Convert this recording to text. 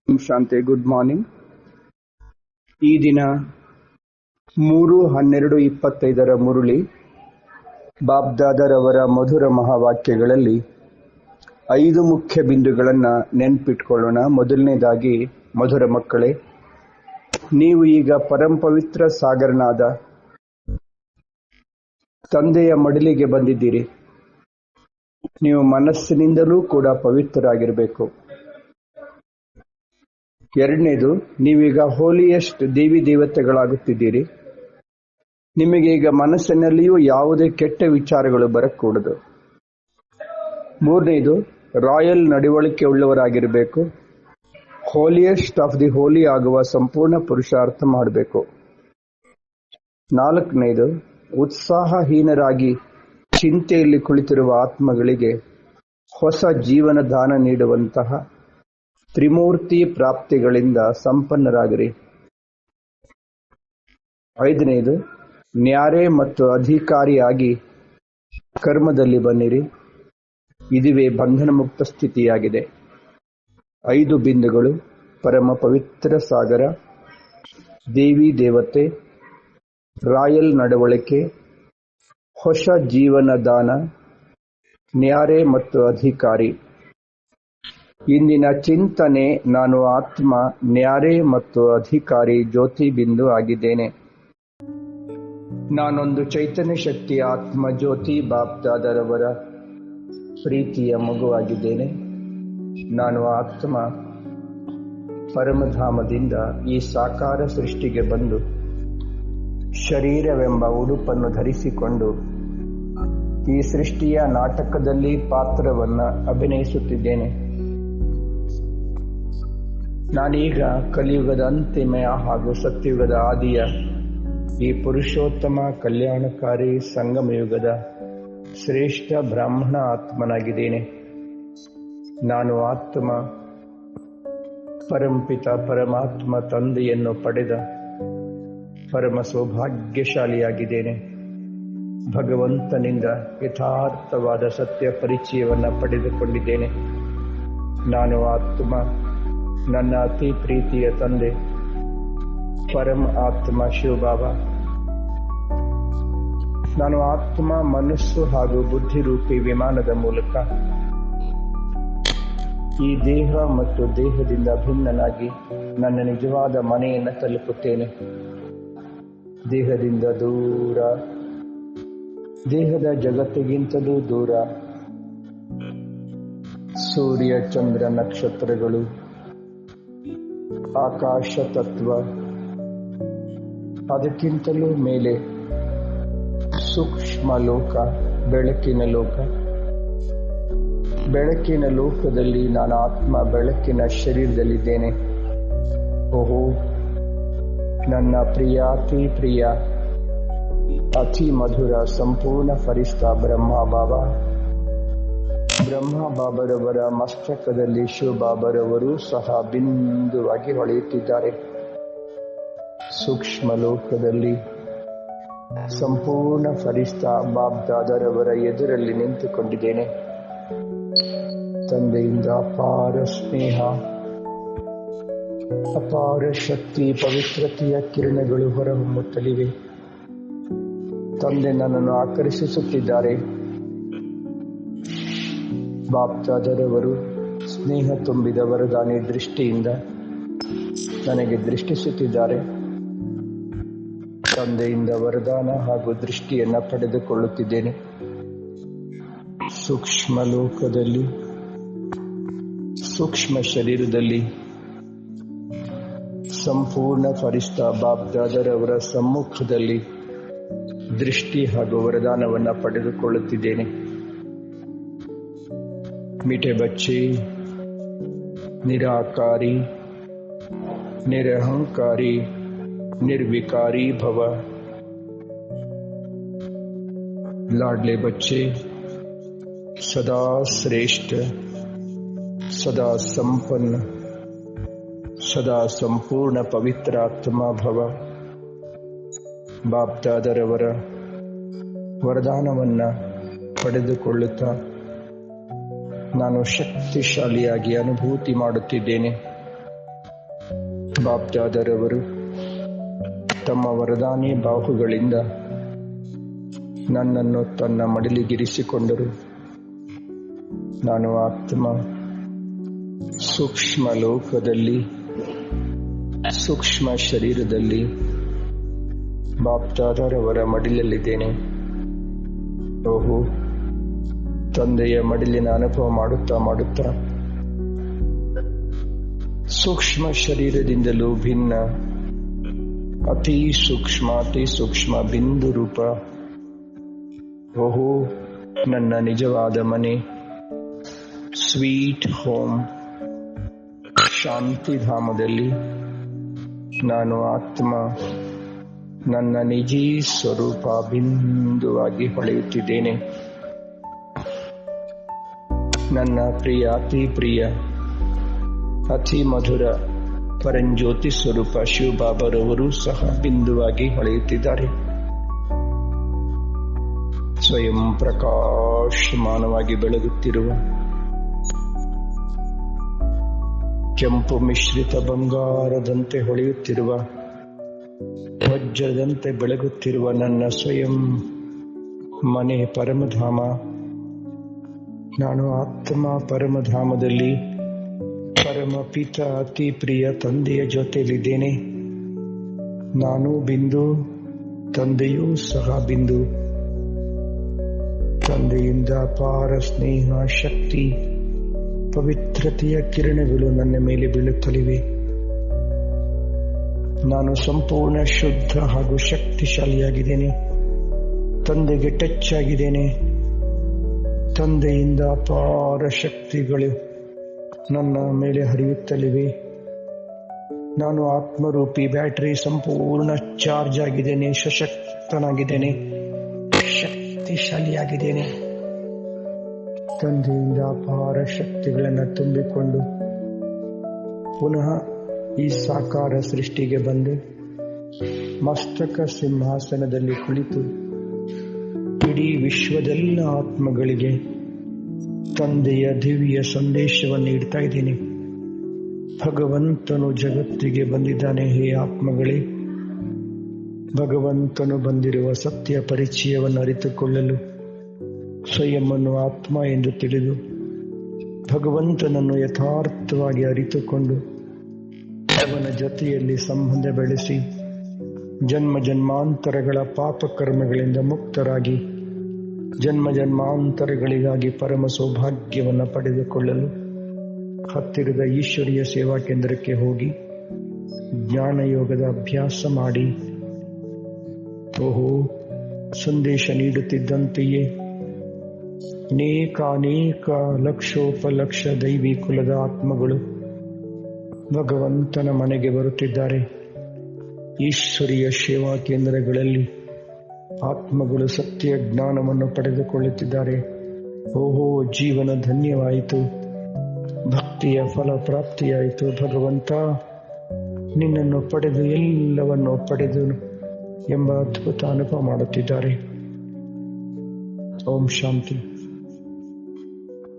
ಶಾಂತಿ. Good morning. ಈ ದಿನ 3/12/25 ಮುರುಳಿ ಬಾಬ್ದಾದರವರ ಮಧುರ ಮಹಾವಾಕ್ಯಗಳಲ್ಲಿ 5 ಮುಖ್ಯ ಬಿಂದುಗಳನ್ನು ನೆನ್ಪಿಟ್ಕೊಳ್ಳೋಣ. ಮೊದಲನೇದಾಗಿ, ಮಧುರ ಮಕ್ಕಳೇ, ನೀವು ಈಗ ಪರಂಪವಿತ್ರ ಸಾಗರನಾದ ತಂದೆಯ ಮಡಿಲಿಗೆ ಬಂದಿದ್ದೀರಿ. ನೀವು ಮನಸ್ಸಿನಿಂದಲೂ ಕೂಡ ಪವಿತ್ರರಾಗಿರಬೇಕು. ಎರಡನೇದು, ನೀವೀಗ ಹೋಲಿಯೆಸ್ಟ್ ದೇವಿ ದೇವತೆಗಳಾಗುತ್ತಿದ್ದೀರಿ. ನಿಮಗೆ ಈಗ ಮನಸ್ಸಿನಲ್ಲಿಯೂ ಯಾವುದೇ ಕೆಟ್ಟ ವಿಚಾರಗಳು ಬರಕೂಡದು. ಮೂರನೇದು, ರಾಯಲ್ ನಡವಳಿಕೆ ಉಳ್ಳವರಾಗಿರಬೇಕು. ಹೋಲಿಯೆಸ್ಟ್ ಆಫ್ ದಿ ಹೋಲಿ ಆಗುವ ಸಂಪೂರ್ಣ ಪುರುಷಾರ್ಥ ಮಾಡಬೇಕು. ನಾಲ್ಕನೇದು, ಉತ್ಸಾಹಹೀನರಾಗಿ ಚಿಂತೆಯಲ್ಲಿ ಕುಳಿತಿರುವ ಆತ್ಮಗಳಿಗೆ ಹೊಸ ಜೀವನ ದಾನ ನೀಡುವಂತಹ ತ್ರಿಮೂರ್ತಿ ಪ್ರಾಪ್ತಿಗಳಿಂದ ಸಂಪನ್ನರಾಗಿರಿ. ಐದನೇದು, ನ್ಯಾರೆ ಮತ್ತು ಅಧಿಕಾರಿಯಾಗಿ ಕರ್ಮದಲ್ಲಿ ಬನ್ನಿರಿ. ಇದುವೇ ಬಂಧನ ಮುಕ್ತ ಸ್ಥಿತಿಯಾಗಿದೆ. 5 ಬಿಂದುಗಳು: ಪರಮ ಪವಿತ್ರ ಸಾಗರ, ದೇವಿ ದೇವತೆ, ರಾಯಲ್ ನಡವಳಿಕೆ, ಹೊಸ ಜೀವನ ದಾನ, ನ್ಯಾರೆ ಮತ್ತು ಅಧಿಕಾರಿ. ಇಂದಿನ ಚಿಂತನೆ: ನಾನು ಆತ್ಮ, ನ್ಯಾರೆ ಮತ್ತು ಅಧಿಕಾರಿ ಜ್ಯೋತಿ ಬಿಂದು ಆಗಿದ್ದೇನೆ. ನಾನೊಂದು ಚೈತನ್ಯ ಶಕ್ತಿಯ ಆತ್ಮ ಜ್ಯೋತಿ ಬಾಬ್ದಾದರವರ ಪ್ರೀತಿಯ ಮಗುವಾಗಿದ್ದೇನೆ. ನಾನು ಆತ್ಮ ಪರಮಧಾಮದಿಂದ ಈ ಸಾಕಾರ ಸೃಷ್ಟಿಗೆ ಬಂದು ಶರೀರವೆಂಬ ಉಡುಪನ್ನು ಧರಿಸಿಕೊಂಡು ಈ ಸೃಷ್ಟಿಯ ನಾಟಕದಲ್ಲಿ ಪಾತ್ರವನ್ನು ಅಭಿನಯಿಸುತ್ತಿದ್ದೇನೆ. ನಾನೀಗ ಕಲಿಯುಗದ ಅಂತಿಮ ಹಾಗೂ ಸತ್ಯಯುಗದ ಆದಿಯ ಈ ಪುರುಷೋತ್ತಮ ಕಲ್ಯಾಣಕಾರಿ ಸಂಗಮಯುಗದ ಶ್ರೇಷ್ಠ ಬ್ರಾಹ್ಮಣ ಆತ್ಮನಾಗಿದ್ದೇನೆ. ನಾನು ಆತ್ಮ ಪರಂಪಿತ ಪರಮಾತ್ಮ ತಂದೆಯನ್ನು ಪಡೆದ ಪರಮ ಸೌಭಾಗ್ಯಶಾಲಿಯಾಗಿದ್ದೇನೆ. ಭಗವಂತನಿಂದ ಯಥಾರ್ಥವಾದ ಸತ್ಯ ಪರಿಚಯವನ್ನು ಪಡೆದುಕೊಂಡಿದ್ದೇನೆ. ನಾನು ಆತ್ಮ, ನನ್ನ ಅತಿ ಪ್ರೀತಿಯ ತಂದೆ ಪರಮ ಆತ್ಮ ಶಿವಬಾಬಾ. ನಾನು ಆತ್ಮ ಮನಸ್ಸು ಹಾಗೂ ಬುದ್ಧಿರೂಪಿ ವಿಮಾನದ ಮೂಲಕ ಈ ದೇಹ ಮತ್ತು ದೇಹದಿಂದ ಭಿನ್ನನಾಗಿ ನನ್ನ ನಿಜವಾದ ಮನೆಯನ್ನು ತಲುಪುತ್ತೇನೆ. ದೇಹದಿಂದ ದೂರ, ದೇಹದ ಜಗತ್ತಿಗಿಂತಲೂ ದೂರ, ಸೂರ್ಯ ಚಂದ್ರ ನಕ್ಷತ್ರಗಳು, ಆಕಾಶ ತತ್ವ, ಅದಕ್ಕಿಂತಲೂ ಮೇಲೆ ಸೂಕ್ಷ್ಮ ಲೋಕ, ಬೆಳಕಿನ ಲೋಕ. ಬೆಳಕಿನ ಲೋಕದಲ್ಲಿ ನಾನು ಆತ್ಮ ಬೆಳಕಿನ ಶರೀರದಲ್ಲಿದ್ದೇನೆ. ಓಹೋ, ನನ್ನ ಪ್ರಿಯಾತಿ ಪ್ರಿಯ, ಅತಿ ಮಧುರ, ಸಂಪೂರ್ಣ ಫರಿಸ್ತಾ ಬ್ರಹ್ಮ ಬಾಬಾ. ಬ್ರಹ್ಮ ಬಾಬರವರ ಮಸ್ತಕದಲ್ಲಿ ಶಿವಬಾಬರವರು ಸಹ ಬಿಂದುವಾಗಿ ಹೊಳೆಯುತ್ತಿದ್ದಾರೆ. ಸೂಕ್ಷ್ಮ ಲೋಕದಲ್ಲಿ ಸಂಪೂರ್ಣ ಫರಿಸ್ತಾ ಬಾಬ್ದಾದರವರ ಎದುರಲ್ಲಿ ನಿಂತುಕೊಂಡಿದ್ದೇನೆ. ತಂದೆಯಿಂದ ಅಪಾರ ಸ್ನೇಹ, ಅಪಾರ ಶಕ್ತಿ, ಪವಿತ್ರತೆಯ ಕಿರಣಗಳು ಹೊರಹೊಮ್ಮುತ್ತಲಿವೆ. ತಂದೆ ನನ್ನನ್ನು ಆಕರ್ಷಿಸುತ್ತಿದ್ದಾರೆ. ಬಾಬ್ದಾದರವರು ಸ್ನೇಹ ತುಂಬಿದ ವರದಾನಿ ದೃಷ್ಟಿಯಿಂದ ನನಗೆ ದೃಷ್ಟಿಸುತ್ತಿದ್ದಾರೆ. ತಂದೆಯಿಂದ ವರದಾನ ಹಾಗೂ ದೃಷ್ಟಿಯನ್ನು ಪಡೆದುಕೊಳ್ಳುತ್ತಿದ್ದೇನೆ. ಸೂಕ್ಷ್ಮ ಲೋಕದಲ್ಲಿ, ಸೂಕ್ಷ್ಮ ಶರೀರದಲ್ಲಿ ಸಂಪೂರ್ಣ ಫರಿಸ್ತಾ ಬಾಬ್ದಾದರವರ ಸಮ್ಮುಖದಲ್ಲಿ ದೃಷ್ಟಿ ಹಾಗೂ ವರದಾನವನ್ನು ಪಡೆದುಕೊಳ್ಳುತ್ತಿದ್ದೇನೆ. मीठे बच्चे, निराकारी, निरहंकारी, निर्विकारी भव. लाडले बच्चे, सदा श्रेष्ठ, सदा संपन्न, सदा संपूर्ण पवित्रात्मा भव. ಬಾಬ್ದಾದರವರ ವರದಾನವನ್ನು ಪಡೆದುಕೊಳ್ಳುತ್ತಾ ನಾನು ಶಕ್ತಿಶಾಲಿಯಾಗಿ ಅನುಭೂತಿ ಮಾಡುತ್ತಿದ್ದೇನೆ. ಬಾಪ್ದಾದರವರು ತಮ್ಮ ವರದಾನಿ ಬಾಹುಗಳಿಂದ ನನ್ನನ್ನು ತನ್ನ ಮಡಿಲಿಗಿರಿಸಿಕೊಂಡರು. ನಾನು ಆತ್ಮ ಸೂಕ್ಷ್ಮ ಲೋಕದಲ್ಲಿ, ಸೂಕ್ಷ್ಮ ಶರೀರದಲ್ಲಿ ಬಾಪ್ದಾದರವರ ಮಡಿಲಲ್ಲಿದ್ದೇನೆ. ಓಹೋ, ತಂದೆಯ ಮಡಿಲಿನ ಅನುಭವ ಮಾಡುತ್ತಾ ಸೂಕ್ಷ್ಮ ಶರೀರದಿಂದಲೂ ಭಿನ್ನ ಅತಿ ಸೂಕ್ಷ್ಮ ಬಿಂದು ರೂಪ. ಓಹೋ, ನನ್ನ ನಿಜವಾದ ಮನೆ, ಸ್ವೀಟ್ ಹೋಮ್, ಶಾಂತಿಧಾಮದಲ್ಲಿ ನಾನು ಆತ್ಮ ನನ್ನ ನಿಜೀ ಸ್ವರೂಪ ಬಿಂದುವಾಗಿ ಹೊಳೆಯುತ್ತಿದ್ದೇನೆ. ನನ್ನ ಪ್ರಿಯ, ಅತಿ ಪ್ರಿಯ, ಅತಿ ಮಧುರ ಪರಂಜ್ಯೋತಿ ಸ್ವರೂಪ ಶಿವಬಾಬರವರು ಸಹ ಬಿಂದುವಾಗಿ ಹೊಳೆಯುತ್ತಿದ್ದಾರೆ. ಸ್ವಯಂ ಪ್ರಕಾಶಮಾನವಾಗಿ ಬೆಳಗುತ್ತಿರುವ, ಕೆಂಪು ಮಿಶ್ರಿತ ಬಂಗಾರದಂತೆ ಹೊಳೆಯುತ್ತಿರುವ, ವಜ್ರದಂತೆ ಬೆಳಗುತ್ತಿರುವ ನನ್ನ ಸ್ವಯಂ ಮನೆ ಪರಮಧಾಮ. ನಾನು ಆತ್ಮ ಪರಮಧಾಮದಲ್ಲಿ ಪರಮ ಪಿತ ಅತಿ ಪ್ರಿಯ ತಂದೆಯ ಜೊತೆಯಲ್ಲಿದ್ದೇನೆ. ನಾನು ಬಿಂದು, ತಂದೆಯೂ ಸಹ ಬಿಂದು. ತಂದೆಯಿಂದ ಅಪಾರ ಸ್ನೇಹ, ಶಕ್ತಿ, ಪವಿತ್ರತೆಯ ಕಿರಣಗಳು ನನ್ನ ಮೇಲೆ ಬೀಳುತ್ತಲಿವೆ. ನಾನು ಸಂಪೂರ್ಣ ಶುದ್ಧ ಹಾಗೂ ಶಕ್ತಿಶಾಲಿಯಾಗಿದ್ದೇನೆ. ತಂದೆಗೆ ಟಚ್ ಆಗಿದ್ದೇನೆ. ತಂದೆಯಿಂದ ಅಪಾರ ಶಕ್ತಿಗಳು ನನ್ನ ಮೇಲೆ ಹರಿಯುತ್ತಲಿವೆ. ನಾನು ಆತ್ಮರೂಪಿ ಬ್ಯಾಟರಿ, ಸಂಪೂರ್ಣ ಚಾರ್ಜ್ ಆಗಿದ್ದೇನೆ, ಸಶಕ್ತನಾಗಿದ್ದೇನೆ, ಶಕ್ತಿಶಾಲಿಯಾಗಿದ್ದೇನೆ. ತಂದೆಯಿಂದ ಅಪಾರ ಶಕ್ತಿಗಳನ್ನು ತುಂಬಿಕೊಂಡು ಪುನಃ ಈ ಸಾಕಾರ ಸೃಷ್ಟಿಗೆ ಬಂದು ಮಸ್ತಕ ಸಿಂಹಾಸನದಲ್ಲಿ ಕುಳಿತು ಇಡೀ ವಿಶ್ವದೆಲ್ಲ ಆತ್ಮಗಳಿಗೆ ತಂದೆಯ ದಿವ್ಯ ಸಂದೇಶವನ್ನು ನೀಡ್ತಾ ಇದ್ದೀನಿ. ಭಗವಂತನು ಜಗತ್ತಿಗೆ ಬಂದಿದ್ದಾನೆ. ಹೇ ಆತ್ಮಗಳೇ, ಭಗವಂತನು ಬಂದಿರುವ ಸತ್ಯ ಪರಿಚಯವನ್ನು ಅರಿತುಕೊಳ್ಳಲು ಸ್ವಯಂವನ್ನು ಆತ್ಮ ಎಂದು ತಿಳಿದು ಭಗವಂತನನ್ನು ಯಥಾರ್ಥವಾಗಿ ಅರಿತುಕೊಂಡು ಅವನ ಜೊತೆಯಲ್ಲಿ ಸಂಬಂಧ ಬೆಳೆಸಿ ಜನ್ಮ ಜನ್ಮಾಂತರಗಳ ಪಾಪಕರ್ಮಗಳಿಂದ ಮುಕ್ತರಾಗಿ ಜನ್ಮ ಜನ್ಮಾಂತರಗಳಿಗಾಗಿ ಪರಮ ಸೌಭಾಗ್ಯವನ್ನು ಪಡೆದುಕೊಳ್ಳಲು ಹತ್ತಿರದ ಈಶ್ವರೀಯ ಸೇವಾ ಕೇಂದ್ರಕ್ಕೆ ಹೋಗಿ ಜ್ಞಾನಯೋಗದ ಅಭ್ಯಾಸ ಮಾಡಿ, ಓಹೋ, ಸಂದೇಶ ನೀಡುತ್ತಿದ್ದಂತೆಯೇ ಅನೇಕ ಲಕ್ಷೋಪಲಕ್ಷ ದೈವಿ ಕುಲದ ಆತ್ಮಗಳು ಭಗವಂತನ ಮನೆಗೆ ಬರುತ್ತಿದ್ದಾರೆ. ಈಶ್ವರೀಯ ಸೇವಾ ಕೇಂದ್ರಗಳಲ್ಲಿ ಆತ್ಮಗಳು ಸತ್ಯ ಜ್ಞಾನವನ್ನು ಪಡೆದುಕೊಳ್ಳುತ್ತಿದ್ದಾರೆ. ಓಹೋ, ಜೀವನ ಧನ್ಯವಾಯಿತು, ಭಕ್ತಿಯ ಫಲ ಪ್ರಾಪ್ತಿಯಾಯಿತು. ಭಗವಂತ, ನಿನ್ನನ್ನು ಪಡೆದು ಎಲ್ಲವನ್ನೂ ಪಡೆದು ಎಂಬ ಅದ್ಭುತ ಅನುಭವ ಮಾಡುತ್ತಿದ್ದಾರೆ. ಓಂ ಶಾಂತಿ.